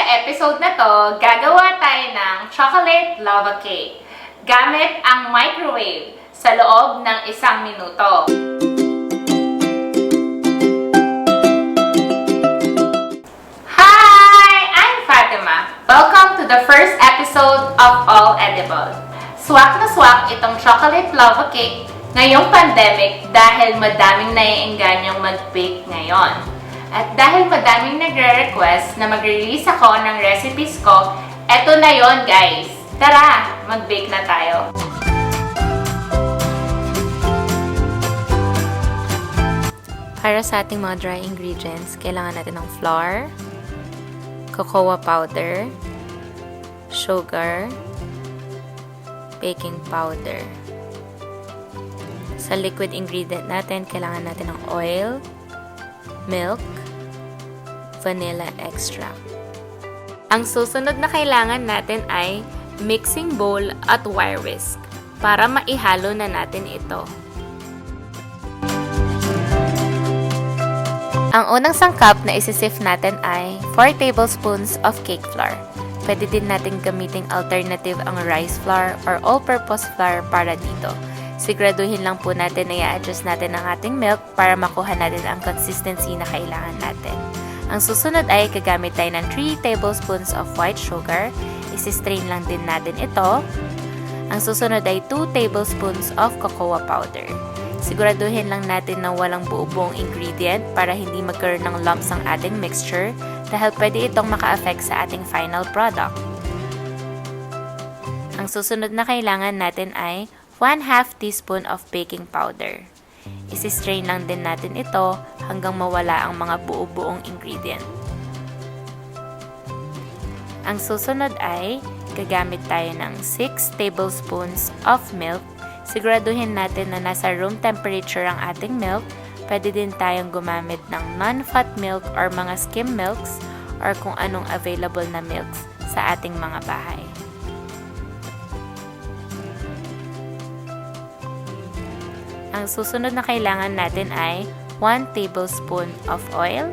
episode na to, gagawa tayo ng chocolate lava cake gamit ang microwave sa loob ng 1 minuto. Hi! I'm Fatima. Welcome to the first episode of All Edible. Swak na swak itong chocolate lava cake ngayong pandemic dahil madaming naiingganyang mag-bake ngayon. At dahil madaming nagre-request na mag-release ako ng recipes ko, eto na yon guys! Tara! Mag-bake na tayo! Para sa ating mga dry ingredients, kailangan natin ng flour, cocoa powder, sugar, baking powder. Sa liquid ingredient natin, kailangan natin ng oil, milk, vanilla extract. Ang susunod na kailangan natin ay mixing bowl at wire whisk para maihalo na natin ito. Ang unang sangkap na isisift natin ay 4 tablespoons of cake flour. Pwede din natin gamiting alternative ang rice flour or all-purpose flour para dito. Siguraduhin lang po natin na i-adjust natin ang ating milk para makuha natin ang consistency na kailangan natin. Ang susunod ay gagamit tayo ng 3 tablespoons of white sugar. Isi-strain lang din natin ito. Ang susunod ay 2 tablespoons of cocoa powder. Siguraduhin lang natin na walang buo-buong ingredient para hindi magkaroon ng lumps ang ating mixture dahil pwede itong maka-affect sa ating final product. Ang susunod na kailangan natin ay 1/2 teaspoon of baking powder. Isi-strain lang din natin ito hanggang mawala ang mga buo-buong ingredient. Ang susunod ay gagamit tayo ng 6 tablespoons of milk. Siguraduhin natin na nasa room temperature ang ating milk. Pwede din tayong gumamit ng non-fat milk or mga skim milks or kung anong available na milks sa ating mga bahay. Ang susunod na kailangan natin ay 1 tablespoon of oil.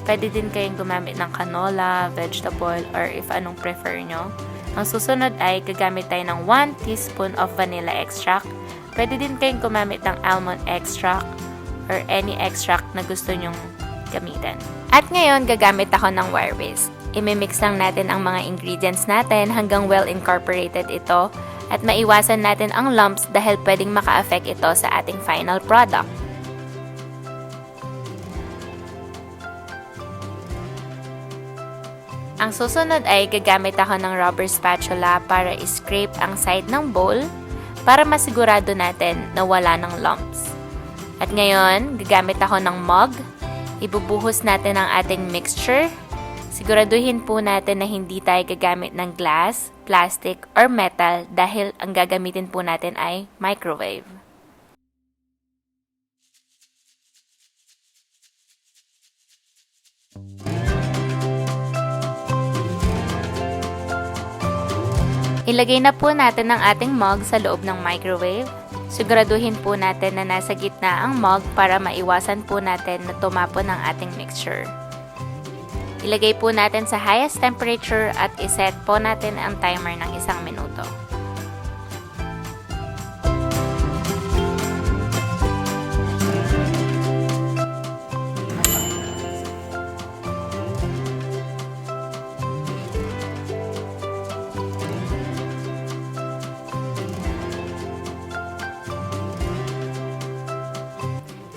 Pwede din kayong gumamit ng canola, vegetable, or if anong prefer nyo. Ang susunod ay gagamit tayo ng 1 teaspoon of vanilla extract. Pwede din kayong gumamit ng almond extract or any extract na gusto nyong gamitin. At ngayon, gagamit ako ng wire whisk. Imimix lang natin ang mga ingredients natin hanggang well incorporated ito at maiwasan natin ang lumps dahil pwedeng maka-affect ito sa ating final product. Ang susunod ay gagamit ako ng rubber spatula para i-scrape ang side ng bowl para masigurado natin na wala ng lumps. At ngayon, gagamit ako ng mug. Ibubuhos natin ang ating mixture. Siguraduhin po natin na hindi tayo gagamit ng glass, plastic, or metal dahil ang gagamitin po natin ay microwave. Ilagay na po natin ang ating mug sa loob ng microwave. Siguraduhin po natin na nasa gitna ang mug para maiwasan po natin na tumapon ang ating mixture. Ilagay po natin sa highest temperature at iset po natin ang timer ng 1 minuto.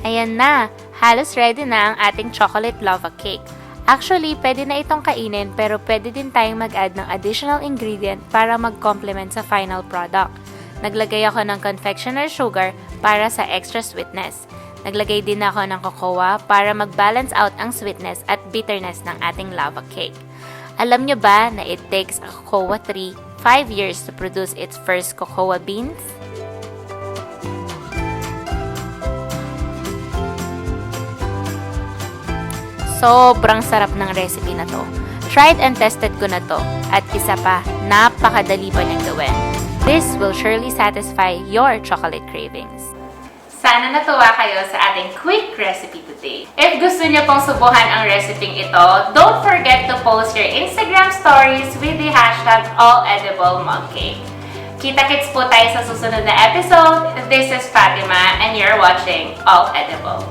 Ayan na! Halos ready na ang ating chocolate lava cake. Actually, pwede na itong kainin pero pwede din tayong mag-add ng additional ingredient para mag-complement sa final product. Naglagay ako ng confectioner sugar para sa extra sweetness. Naglagay din ako ng cocoa para mag-balance out ang sweetness at bitterness ng ating lava cake. Alam nyo ba na it takes a cocoa tree 5 years to produce its first cocoa beans? Sobrang sarap ng recipe na to. Tried and tested ko na to. At isa pa, napakadali pa niyang gawin. This will surely satisfy your chocolate cravings. Sana natuwa kayo sa ating quick recipe today. If gusto niyo pong subukan ang recipe ito, don't forget to post your Instagram stories with the hashtag allediblemugcake. Kita-kits po tayo sa susunod na episode. This is Fatima and you're watching All Edible.